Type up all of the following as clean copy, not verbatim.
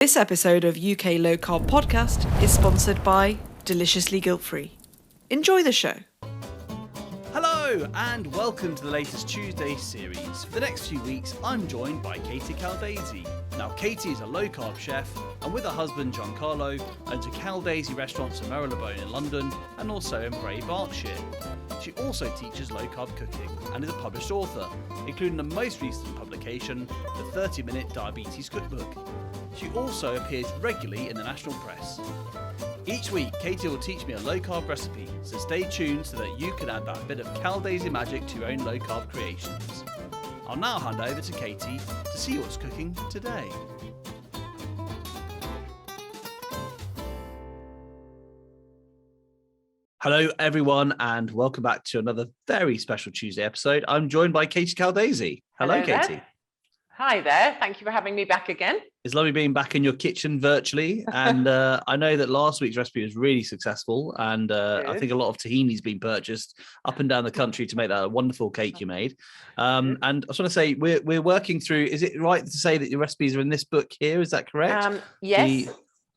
This episode of UK Low Carb Podcast is sponsored by Deliciously Guilt-Free. Enjoy the show. Hello and welcome to the latest Tuesday series. For the next few weeks, I'm joined by Katie Caldesi. Now, Katie is a low-carb chef and with her husband Giancarlo owns a Caldesi restaurant in Marylebone in London and also in Bray, Berkshire. She also teaches low-carb cooking and is a published author, including the most recent publication, the 30-Minute Diabetes Cookbook. She also appears regularly in the national press. Each week, Katie will teach me a low-carb recipe, so stay tuned so that you can add that bit of Caldesi magic to your own low-carb creations. I'll now hand over to Katie to see what's cooking today. Hello, everyone, and welcome back to another very special Tuesday episode. I'm joined by Katie Caldesi. Hello, Katie. There. Hi there. Thank you for having me back again. It's lovely being back in your kitchen virtually. And I know that last week's recipe was really successful. And I think a lot of tahini's been purchased up and down the country to make that a wonderful cake you made. And I just want to say, we're working through, is it right to say that your recipes are in this book here? Is that correct? Yes.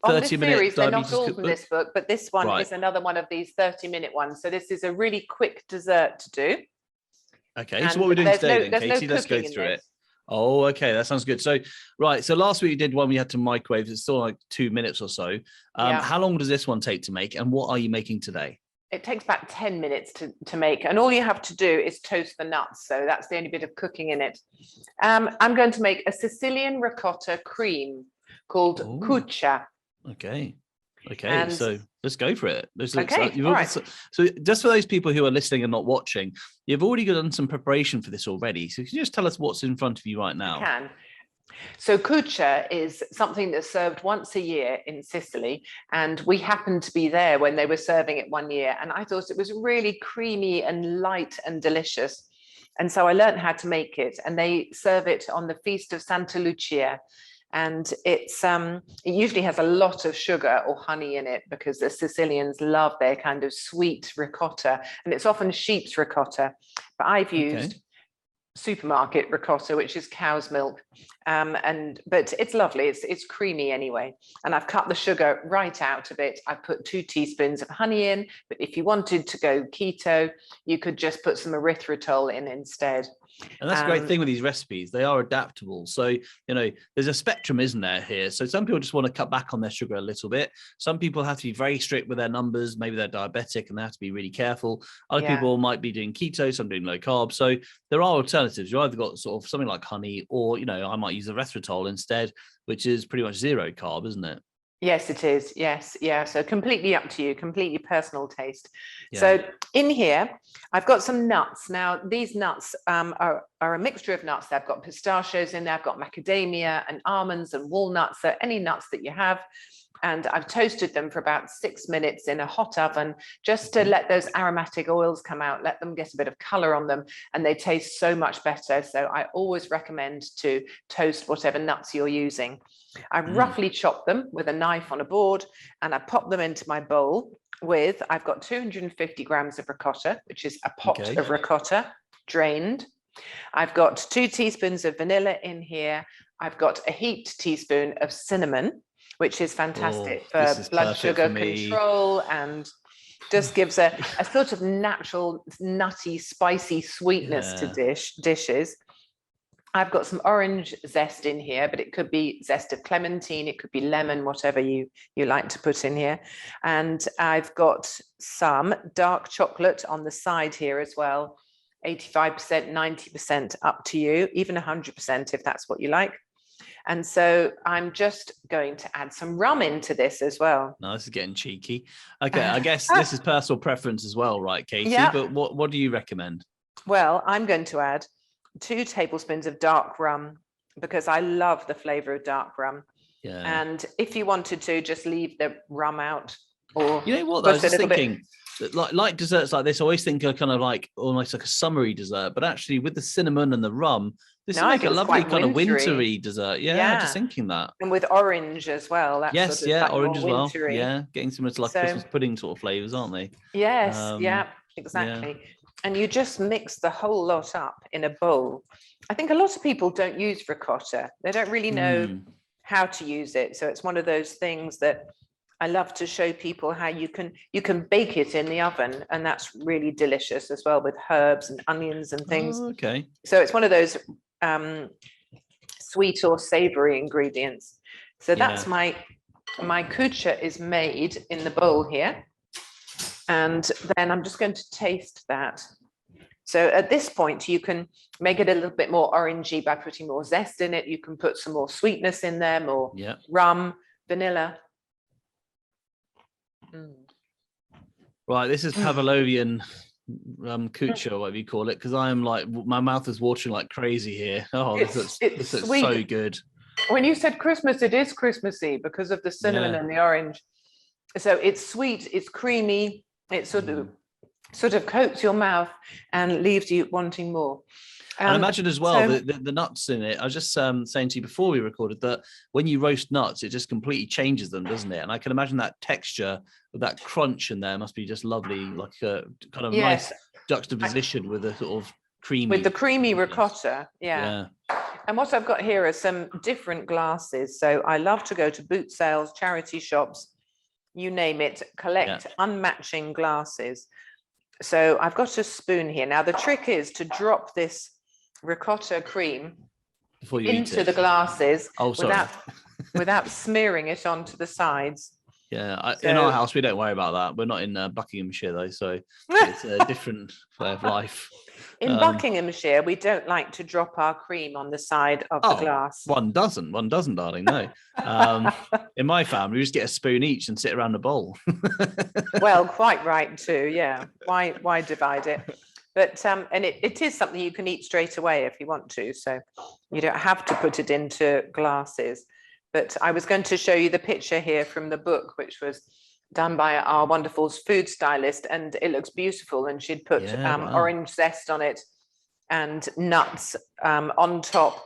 On this series, they're not all from this book, but this one is another one of these 30-minute ones. So this is a really quick dessert to do. Okay, and so what we're doing today then, Katie, let's go through it. Oh, okay, that sounds good. So, so last week you did one we had to microwave. It's still like 2 minutes or so. How long does this one take to make, and what are you making today? It takes about 10 minutes to make, and all you have to do is toast the nuts. So that's the only bit of cooking in it. I'm going to make a Sicilian ricotta cream called cuccia. Okay. And so let's go for it. Right. So just for those people who are listening and not watching, you've already done some preparation for this already. So can you just tell us what's in front of you right now? I can. So cuccia is something that's served once a year in Sicily, and we happened to be there when they were serving it one year, and I thought it was really creamy and light and delicious. And so I learned how to make it, and they serve it on the feast of Santa Lucia. And it usually has a lot of sugar or honey in it because the Sicilians love their kind of sweet ricotta, and it's often sheep's ricotta, but I've used supermarket ricotta, which is cow's milk, but it's lovely. It's creamy anyway, and I've cut the sugar right out of it. I've put 2 teaspoons of honey in, but if you wanted to go keto, you could just put some erythritol in instead. And that's a great thing with these recipes. They are adaptable. So, there's a spectrum, isn't there, here? So some people just want to cut back on their sugar a little bit. Some people have to be very strict with their numbers. Maybe they're diabetic and they have to be really careful. Other people might be doing keto, some doing low carb. So there are alternatives. You've either got sort of something like honey, or, I might use erythritol instead, which is pretty much zero carb, isn't it? Yes, it is. Yes. Yeah. So completely up to you, completely personal taste. Yeah. So in here, I've got some nuts. Now, these nuts are a mixture of nuts. I've got pistachios in there. I've got macadamia and almonds and walnuts. So any nuts that you have. And I've toasted them for about 6 minutes in a hot oven, just to let those aromatic oils come out, let them get a bit of color on them, and they taste so much better. So I always recommend to toast whatever nuts you're using. I roughly chop them with a knife on a board, and I pop them into my bowl I've got 250 grams of ricotta, which is a pot of ricotta drained. I've got 2 teaspoons of vanilla in here. I've got a heaped teaspoon of cinnamon, which is fantastic for blood sugar control, and just gives a sort of natural, nutty, spicy sweetness to dishes. I've got some orange zest in here, but it could be zest of clementine, it could be lemon, whatever you like to put in here. And I've got some dark chocolate on the side here as well, 85%, 90%, up to you, even 100% if that's what you like. And so I'm just going to add some rum into this as well. No, this is getting cheeky. Okay, I guess this is personal preference as well, right, Katie? Yeah. But what do you recommend? Well, I'm going to add 2 tablespoons of dark rum because I love the flavor of dark rum. Yeah. And if you wanted to, just leave the rum out. Or you know what? I was just thinking, like desserts like this, I always think are kind of like almost like a summery dessert, but actually with the cinnamon and the rum, this is like a lovely kind of wintry dessert. Yeah, just thinking that. And with orange as well. That's yes, sort of like orange as well. Wintry. Yeah, getting similar to like Christmas pudding sort of flavors, aren't they? Yes, exactly. Yeah. And you just mix the whole lot up in a bowl. I think a lot of people don't use ricotta. They don't really know how to use it. So it's one of those things that I love to show people how you can bake it in the oven, and that's really delicious as well, with herbs and onions and things. Oh, okay. So it's one of those sweet or savory ingredients. So that's my cuccia is made in the bowl here. And then I'm just going to taste that. So at this point, you can make it a little bit more orangey by putting more zest in it. You can put some more sweetness in there, more rum, vanilla. Right, this is Pavlovian cuccia, or whatever you call it, because I am like, my mouth is watering like crazy here. Oh, this looks so good. When you said Christmas, it is Christmassy because of the cinnamon and the orange. So it's sweet, it's creamy, it sort of coats your mouth and leaves you wanting more. And I imagine as well the nuts in it. I was just saying to you before we recorded that when you roast nuts, it just completely changes them, doesn't it? And I can imagine that texture with that crunch in there must be just lovely, like a kind of nice juxtaposition with a sort of creamy. With the creamy ricotta, yeah. And what I've got here are some different glasses. So I love to go to boot sales, charity shops, you name it, collect unmatching glasses. So I've got a spoon here. Now the trick is to drop this ricotta cream into the glasses without smearing it onto the sides. Yeah, in our house we don't worry about that. We're not in Buckinghamshire though, so it's a different way of life. In Buckinghamshire, we don't like to drop our cream on the side of the glass. One doesn't, darling. No. In my family, we just get a spoon each and sit around the bowl. Well, quite right too. Yeah. Why divide it? But and it is something you can eat straight away if you want to. So you don't have to put it into glasses. But I was going to show you the picture here from the book, which was done by our wonderful food stylist, and it looks beautiful. And she'd put orange zest on it and nuts on top.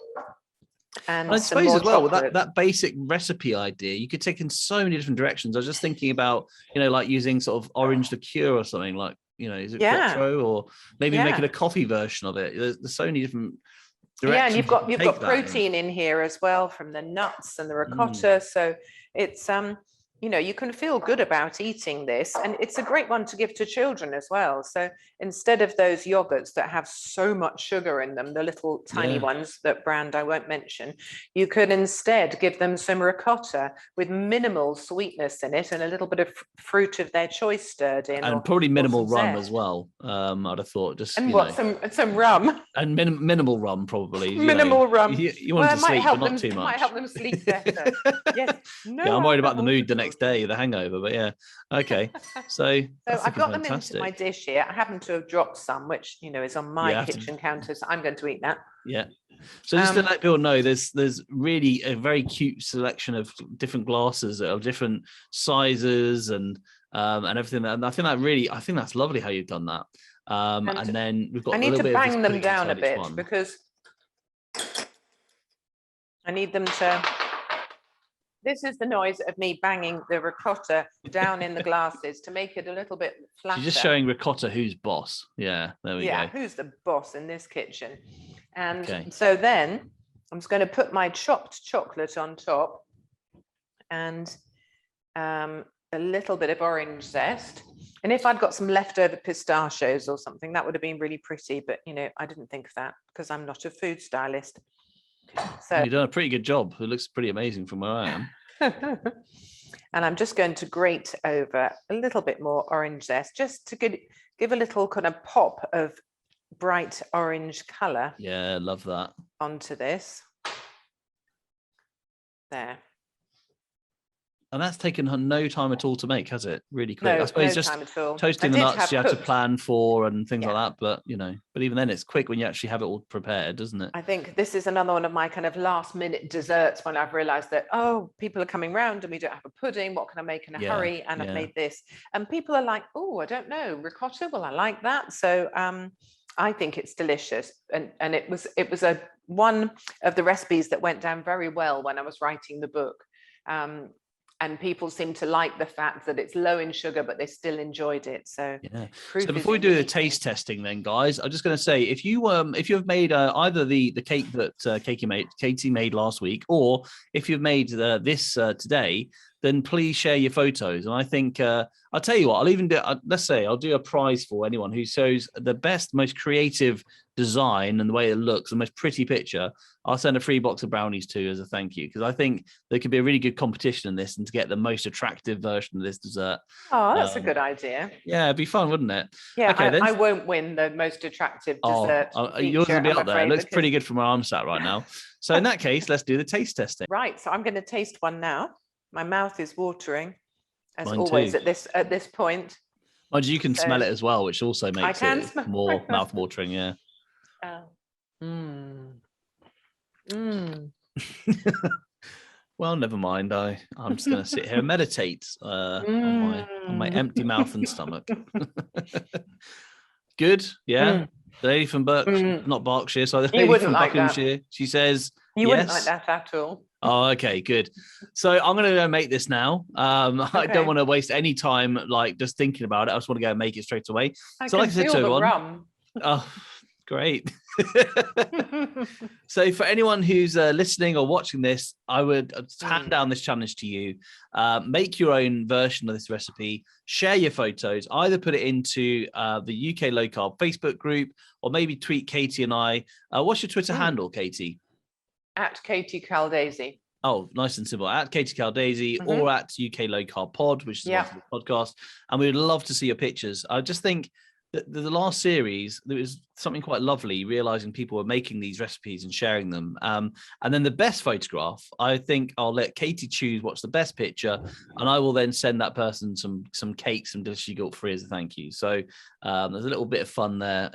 And I suppose as well, with that basic recipe idea, you could take in so many different directions. I was just thinking about, like using sort of orange liqueur or something like, is it Quattro, or maybe making a coffee version of it. There's so many different directions. Yeah, and you've got protein in here as well from the nuts and the ricotta. So it's you can feel good about eating this, and it's a great one to give to children as well. So instead of those yogurts that have so much sugar in them, the little tiny ones, that brand I won't mention, you could instead give them some ricotta with minimal sweetness in it and a little bit of fruit of their choice stirred in, and probably minimal rum as well. I'd have thought some rum and minimal rum probably. Minimal rum. You want to sleep, but not too much. It might help them sleep better. Yes. I'm worried about the mood the next day, the hangover, but okay. So I've got them into my dish here. I happen to have dropped some, which is on my kitchen counter, so I'm going to eat that. So just to let people know, there's really a very cute selection of different glasses of different sizes and everything, and I think that's lovely how you've done that. And then we've got I need to bang them down a bit because I need them to. This is the noise of me banging the ricotta down in the glasses to make it a little bit flatter. She's just showing ricotta who's boss. Yeah, there we go. Yeah, who's the boss in this kitchen? And so then I'm just going to put my chopped chocolate on top and a little bit of orange zest. And if I'd got some leftover pistachios or something, that would have been really pretty. But, I didn't think of that because I'm not a food stylist. So you've done a pretty good job. It looks pretty amazing from where I am. And I'm just going to grate over a little bit more orange zest, just to give a little kind of pop of bright orange colour. Yeah, love that. Onto this. There. And that's taken her no time at all to make, has it? Really quick. No, I suppose just time at all. Toasting the nuts you had to plan for and things like that. But but even then it's quick when you actually have it all prepared, doesn't it? I think this is another one of my kind of last minute desserts when I've realized that, people are coming round and we don't have a pudding. What can I make in a hurry? And I've made this. And people are like, I don't know, ricotta. Well, I like that. So I think it's delicious. And it was one of the recipes that went down very well when I was writing the book. and people seem to like the fact that it's low in sugar, but they still enjoyed it. So yeah. proof So is before we in do the the eating. taste testing, then guys, I'm just going to say if you've made either the cake that Katie made last week, or if you've made this today, then please share your photos. And I think I'll tell you what, I'll even do. Let's say I'll do a prize for anyone who shows the best, most creative design and the way it looks, the most pretty picture. I'll send a free box of brownies to as a thank you, because I think there could be a really good competition in this, and to get the most attractive version of this dessert. Oh, that's a good idea. Yeah, it'd be fun, wouldn't it? Yeah, Okay, then. I won't win the most attractive dessert. Yours will be I'm up there. It afraid, looks pretty because- good from where I'm sat right now. So in that case, let's do the taste testing. Right, so I'm going to taste one now. My mouth is watering, as Mine always too. at this point. Mind you, can So- smell it as well, which also makes can it smell- more mouth-watering. Yeah. Well, never mind. I'm just going to sit here and meditate on my empty mouth and stomach. Good, yeah. The lady from not Berkshire, so the lady from like that. Buckinghamshire. She says You wouldn't yes. like that at all. Oh, okay, good. So I'm going to go make this now. I don't want to waste any time like just thinking about it. I just want to go and make it straight away. So like I said to everyone, rum. oh, great. So for anyone who's listening or watching this, I would hand down this challenge to you. Make your own version of this recipe. Share your photos. Either put it into the UK Low Carb Facebook group, or maybe tweet Katie and I. What's your Twitter handle, Katie? At Katie Caldesi. Oh, nice and simple. At Katie Caldesi or at UK Low Carb Pod, which is the podcast. And we would love to see your pictures. I just think that the last series, there was something quite lovely, realizing people were making these recipes and sharing them. And then the best photograph, I think I'll let Katie choose what's the best picture, and I will then send that person some cakes, some deliciously guilt-free as a thank you. So there's a little bit of fun there.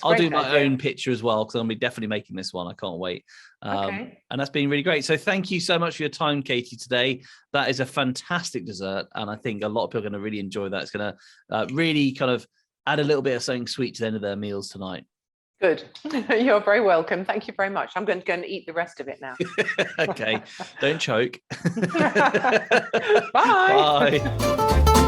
I'll do my own picture as well, because I'm definitely making this one. I can't wait. And that's been really great. So thank you so much for your time, Katie, today. That is a fantastic dessert. And I think a lot of people are going to really enjoy that. It's going to really kind of add a little bit of something sweet to the end of their meals tonight. Good. You're very welcome. Thank you very much. I'm going to go and eat the rest of it now. Okay. Don't choke. Bye. Bye.